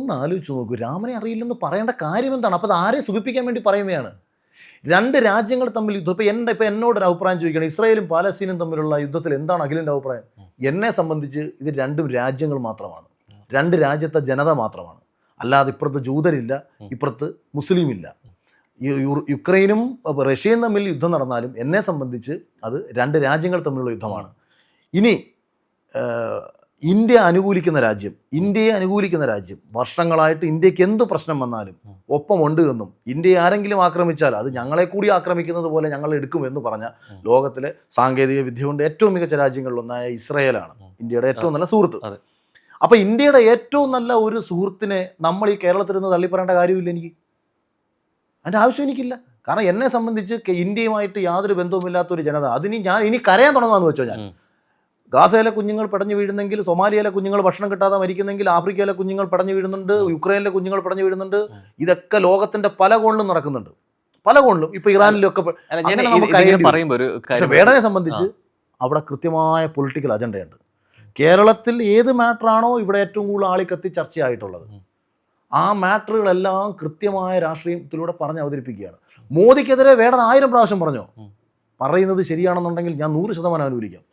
ഒന്ന് ആലോചിച്ച് നോക്കൂ, രാമനെ അറിയില്ലെന്ന് പറയേണ്ട കാര്യം എന്താണ്? അപ്പോൾ അത് ആരെ സുഖിപ്പിക്കാൻ വേണ്ടി പറയുന്നതാണ്? രണ്ട് രാജ്യങ്ങൾ തമ്മിൽ യുദ്ധം. ഇപ്പം എന്നോടൊരു അഭിപ്രായം ചോദിക്കണം, ഇസ്രായേലും പാലസ്തീനും തമ്മിലുള്ള യുദ്ധത്തിൽ എന്താണ് അഖിലിൻ്റെ അഭിപ്രായം? എന്നെ സംബന്ധിച്ച് ഇത് രണ്ടും രാജ്യങ്ങൾ മാത്രമാണ്, രണ്ട് രാജ്യത്തെ ജനത മാത്രമാണ്. അല്ലാതെ ഇപ്പുറത്ത് ജൂതരില്ല, ഇപ്പുറത്ത് മുസ്ലിമില്ല. യുക്രൈനും റഷ്യയും തമ്മിൽ യുദ്ധം നടന്നാലും എന്നെ സംബന്ധിച്ച് അത് രണ്ട് രാജ്യങ്ങൾ തമ്മിലുള്ള യുദ്ധമാണ്. ഇനി ഇന്ത്യയെ അനുകൂലിക്കുന്ന രാജ്യം വർഷങ്ങളായിട്ട് ഇന്ത്യക്ക് എന്ത് പ്രശ്നം വന്നാലും ഒപ്പമുണ്ട് എന്നും ഇന്ത്യയെ ആരെങ്കിലും ആക്രമിച്ചാൽ അത് ഞങ്ങളെ കൂടി ആക്രമിക്കുന്നത് പോലെ ഞങ്ങൾ എടുക്കുമെന്ന് പറഞ്ഞ ലോകത്തിലെ സാങ്കേതിക വിദ്യ കൊണ്ട് ഏറ്റവും മികച്ച രാജ്യങ്ങളിലൊന്നായ ഇസ്രായേലാണ് ഇന്ത്യയുടെ ഏറ്റവും നല്ല സുഹൃത്ത്. അപ്പോൾ ഇന്ത്യയുടെ ഏറ്റവും നല്ല ഒരു സുഹൃത്തിനെ നമ്മൾ ഈ കേരളത്തിൽ നിന്ന് തള്ളിപ്പറയേണ്ട കാര്യമില്ല. അതിൻ്റെ ആവശ്യം എനിക്കില്ല. കാരണം എന്നെ സംബന്ധിച്ച് ഇന്ത്യയുമായിട്ട് യാതൊരു ബന്ധവുമില്ലാത്തൊരു ജനത, അതിന് ഞാൻ ഇനി കരയാൻ തുടങ്ങാമെന്ന് വെച്ചോ. ഞാൻ ഗാസയിലെ കുഞ്ഞുങ്ങൾ പടഞ്ഞു വീഴുന്നെങ്കിൽ, സൊമാലിയയിലെ കുഞ്ഞുങ്ങൾ ഭക്ഷണം കിട്ടാതെ മരിക്കുന്നെങ്കിൽ, ആഫ്രിക്കയിലെ കുഞ്ഞുങ്ങൾ പടഞ്ഞു വീഴുന്നുണ്ട്, യുക്രൈനിലെ കുഞ്ഞുങ്ങൾ പടഞ്ഞു വീഴുന്നുണ്ട്. ഇതൊക്കെ ലോകത്തിന്റെ പല കോണിലും നടക്കുന്നുണ്ട്, പല കോണിലും. ഇപ്പൊ ഇറാനിലൊക്കെ. പക്ഷെ വേടനെ സംബന്ധിച്ച് അവിടെ കൃത്യമായ പൊളിറ്റിക്കൽ അജണ്ടയുണ്ട്. കേരളത്തിൽ ഏത് മാറ്ററാണോ ഇവിടെ ഏറ്റവും കൂടുതൽ ആളിക്കത്തി ചർച്ചയായിട്ടുള്ളത്, ആ മാറ്ററുകളെല്ലാം കൃത്യമായ രാഷ്ട്രീയത്തിലൂടെ പറഞ്ഞ് അവതരിപ്പിക്കുകയാണ്. മോദിക്കെതിരെ വേടൻ 1000 പ്രാവശ്യം പറഞ്ഞോ, പറയുന്നത് ശരിയാണെന്നുണ്ടെങ്കിൽ ഞാൻ 100% അനുകൂലിക്കാം.